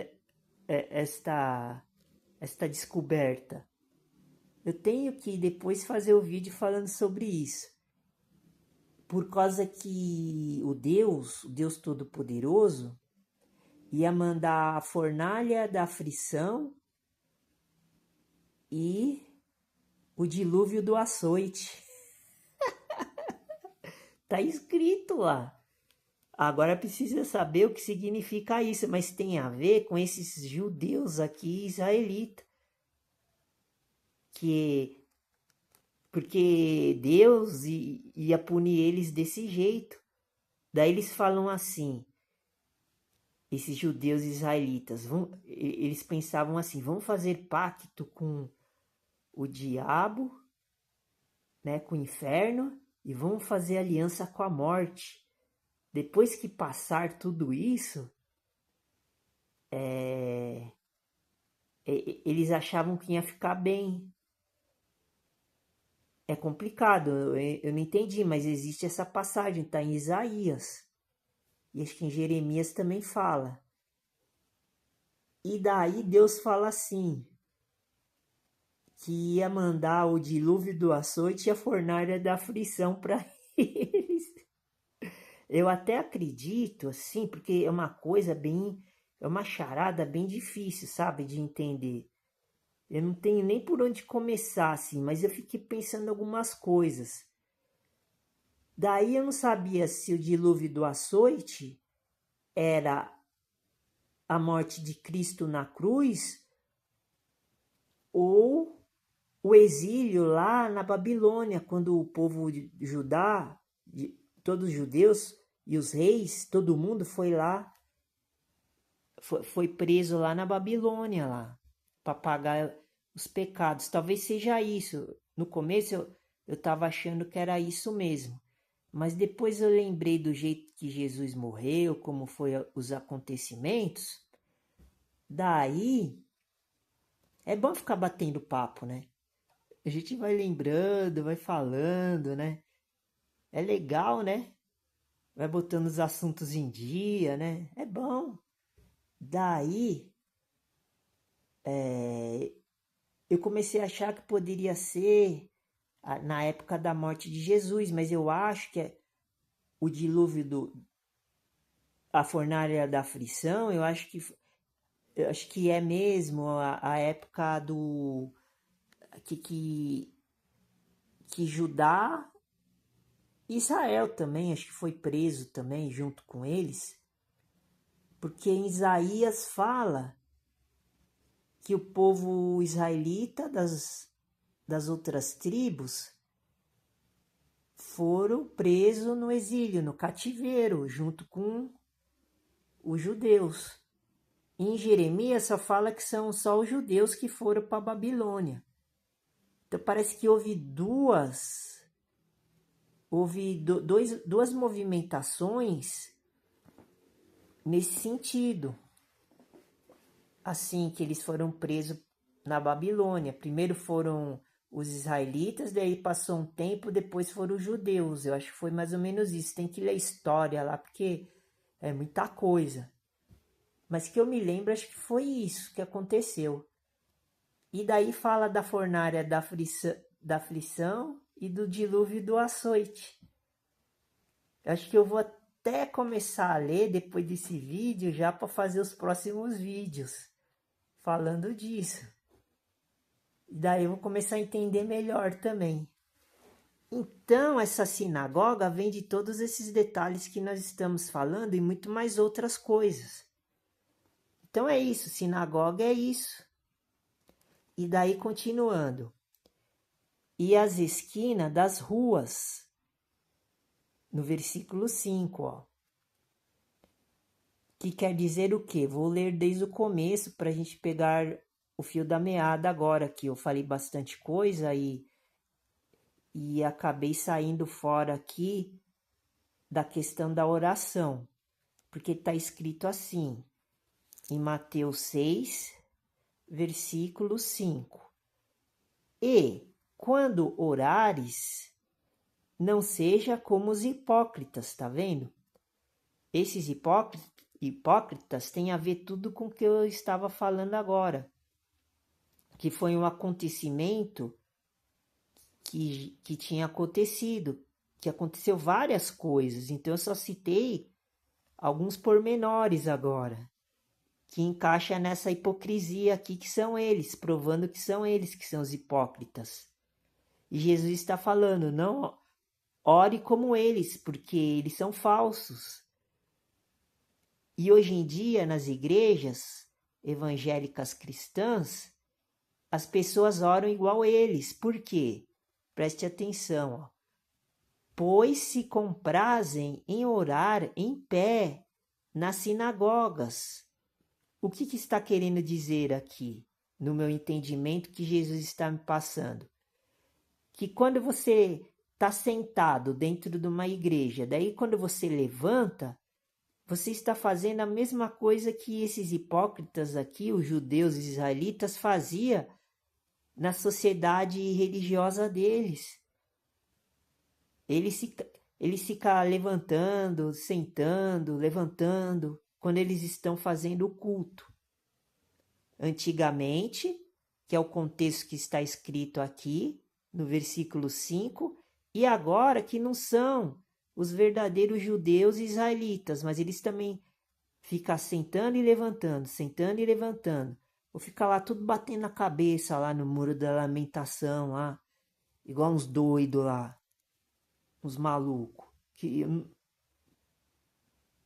Speaker 1: esta descoberta. Eu tenho que depois fazer o vídeo falando sobre isso. Por causa que o Deus Todo-Poderoso, ia mandar a fornalha da aflição e o dilúvio do açoite. Tá escrito lá. Agora precisa saber o que significa isso, mas tem a ver com esses judeus aqui israelitas. Porque Deus ia punir eles desse jeito. Daí eles falam assim, esses judeus israelitas, eles pensavam assim, vamos fazer pacto com o diabo, né, com o inferno, e vamos fazer aliança com a morte. Depois que passar tudo isso, eles achavam que ia ficar bem. é complicado, eu não entendi, mas existe essa passagem, está em Isaías. E acho que em Jeremias também fala. E daí Deus fala assim, que ia mandar o dilúvio do açoite e a fornalha da aflição para eles. Eu até acredito, assim, porque é uma coisa bem, é uma charada bem difícil, sabe, de entender. Eu não tenho nem por onde começar, assim, mas eu fiquei pensando em algumas coisas. Daí eu não sabia se o dilúvio do açoite era a morte de Cristo na cruz ou o exílio lá na Babilônia, quando o povo de Judá, todos os judeus e os reis, todo mundo foi lá, foi preso lá na Babilônia, lá, para pagar os pecados. Talvez seja isso. No começo eu estava achando que era isso mesmo. Mas depois eu lembrei do jeito que Jesus morreu, como foi os acontecimentos. Daí é bom ficar batendo papo, né? A gente vai lembrando, vai falando, né? É legal, né? Vai botando os assuntos em dia, né? É bom. Daí eu comecei a achar que poderia ser na época da morte de Jesus, mas eu acho que é o dilúvio a fornalha da aflição, eu acho que é mesmo a época do que Judá e Israel também, acho que foi preso também junto com eles, porque em Isaías fala que o povo israelita das outras tribos foram presos no exílio, no cativeiro, junto com os judeus. Em Jeremias só fala que são só os judeus que foram para a Babilônia. Então parece que duas movimentações nesse sentido. Assim que eles foram presos na Babilônia. Primeiro foram os israelitas, daí passou um tempo, depois foram os judeus. Eu acho que foi mais ou menos isso. Tem que ler a história lá, porque é muita coisa. Mas que eu me lembro, acho que foi isso que aconteceu. E daí fala da fornalha da aflição e do dilúvio do açoite. Acho que eu vou até começar a ler depois desse vídeo já para fazer os próximos vídeos falando disso. E daí eu vou começar a entender melhor também. Então, essa sinagoga vem de todos esses detalhes que nós estamos falando e muito mais outras coisas. Então é isso, sinagoga é isso. E daí continuando. E as esquinas das ruas. No versículo 5, ó. Que quer dizer o quê? Vou ler desde o começo para a gente pegar o fio da meada agora, que eu falei bastante coisa e acabei saindo fora aqui da questão da oração, porque está escrito assim, em Mateus 6, versículo 5. E, quando orares, não seja como os hipócritas, tá vendo? Esses hipócritas têm a ver tudo com o que eu estava falando agora, que foi um acontecimento que tinha acontecido, que aconteceu várias coisas, então eu só citei alguns pormenores agora, que encaixa nessa hipocrisia aqui que são eles, provando que são eles que são os hipócritas. E Jesus está falando, não ore como eles, porque eles são falsos. E hoje em dia, nas igrejas evangélicas cristãs, as pessoas oram igual eles. Por quê? Preste atenção, ó. Pois se comprazem em orar em pé nas sinagogas. O que está querendo dizer aqui, no meu entendimento, que Jesus está me passando? Que quando você está sentado dentro de uma igreja, daí quando você levanta, você está fazendo a mesma coisa que esses hipócritas aqui, os judeus e os israelitas, faziam na sociedade religiosa deles. Eles ficam levantando, sentando, levantando, quando eles estão fazendo o culto. Antigamente, que é o contexto que está escrito aqui, no versículo 5, e agora que não são os verdadeiros judeus israelitas, mas eles também ficam sentando e levantando, sentando e levantando. Ou ficar lá tudo batendo na cabeça lá no muro da lamentação, lá, igual uns doidos lá, uns malucos. Que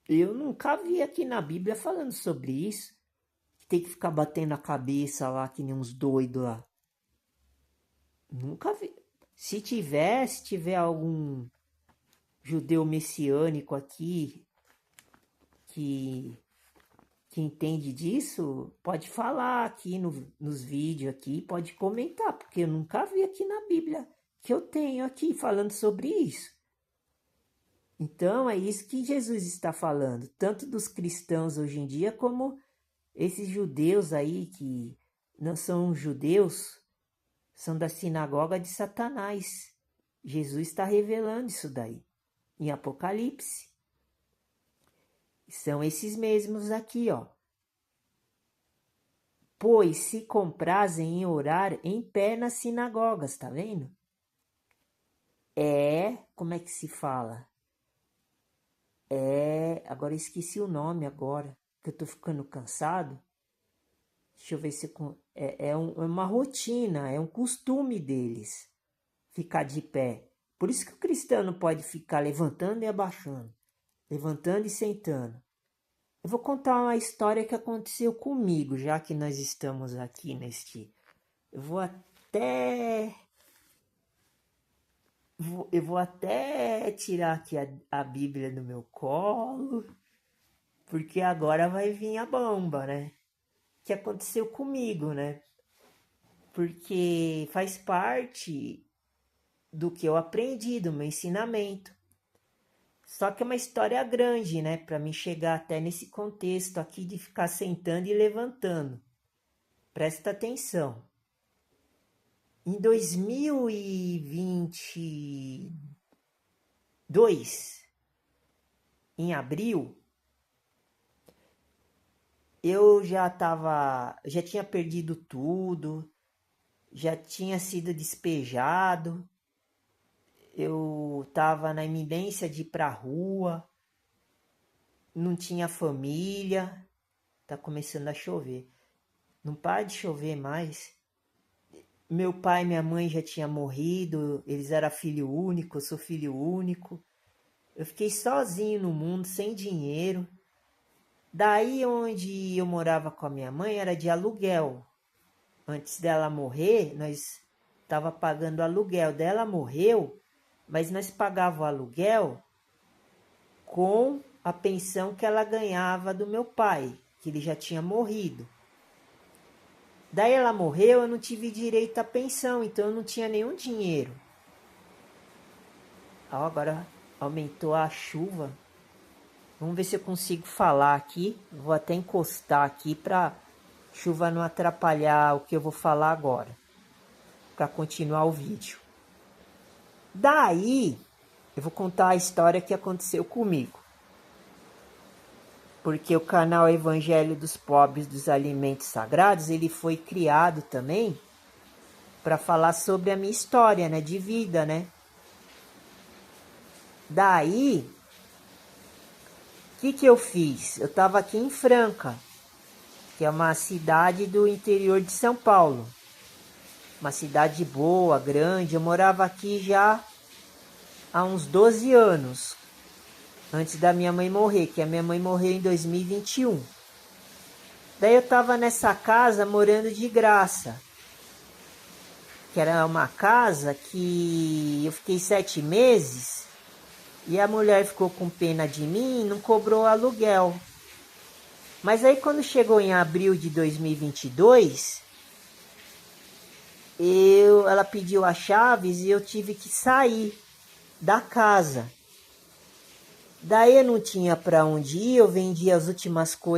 Speaker 1: eu nunca vi aqui na Bíblia falando sobre isso. Que tem que ficar batendo a cabeça lá, que nem uns doidos lá. Nunca vi. Se tiver algum judeu messiânico aqui que entende disso, pode falar aqui nos vídeos aqui, pode comentar, porque eu nunca vi aqui na Bíblia que eu tenho aqui falando sobre isso. Então é isso que Jesus está falando, tanto dos cristãos hoje em dia, como esses judeus aí que não são judeus, são da sinagoga de Satanás. Jesus está revelando isso daí em Apocalipse. São esses mesmos aqui, ó. Pois se comprazem em orar em pé nas sinagogas, tá vendo? Como é que se fala? Agora eu esqueci o nome agora, que eu tô ficando cansado. Deixa eu ver se é uma rotina, é um costume deles ficar de pé. Por isso que o cristão não pode ficar levantando e abaixando, levantando e sentando. Eu vou contar uma história que aconteceu comigo, já que nós estamos aqui neste... Eu vou até tirar aqui a Bíblia do meu colo, porque agora vai vir a bomba, né? Que aconteceu comigo, né? Porque faz parte do que eu aprendi, do meu ensinamento. Só que é uma história grande, né? Para mim chegar até nesse contexto aqui de ficar sentando e levantando. Presta atenção. Em 2022, em abril, eu já tinha perdido tudo, já tinha sido despejado, eu estava na iminência de ir para a rua, não tinha família, tá começando a chover, não para de chover mais. Meu pai e minha mãe já tinham morrido, eles eram filho único, eu sou filho único. Eu fiquei sozinho no mundo, sem dinheiro. Daí onde eu morava com a minha mãe era de aluguel. Antes dela morrer, nós estava pagando aluguel. Daí ela morreu, mas nós pagava o aluguel com a pensão que ela ganhava do meu pai, que ele já tinha morrido. Daí ela morreu, eu não tive direito à pensão, então eu não tinha nenhum dinheiro. Agora aumentou a chuva. Vamos ver se eu consigo falar aqui. Vou até encostar aqui para chuva não atrapalhar o que eu vou falar agora, para continuar o vídeo. Daí eu vou contar a história que aconteceu comigo. Porque o canal Evangelho dos Pobres dos Alimentos Sagrados, ele foi criado também para falar sobre a minha história, né, de vida, né? Daí, o que eu fiz? Eu estava aqui em Franca, que é uma cidade do interior de São Paulo. Uma cidade boa, grande. Eu morava aqui já há uns 12 anos. Antes da minha mãe morrer, que a minha mãe morreu em 2021. Daí eu estava nessa casa morando de graça. Que era uma casa que eu fiquei 7 meses e a mulher ficou com pena de mim e não cobrou aluguel. Mas aí quando chegou em abril de 2022, ela pediu as chaves e eu tive que sair da casa. Daí eu não tinha para onde ir, eu vendi as últimas coisas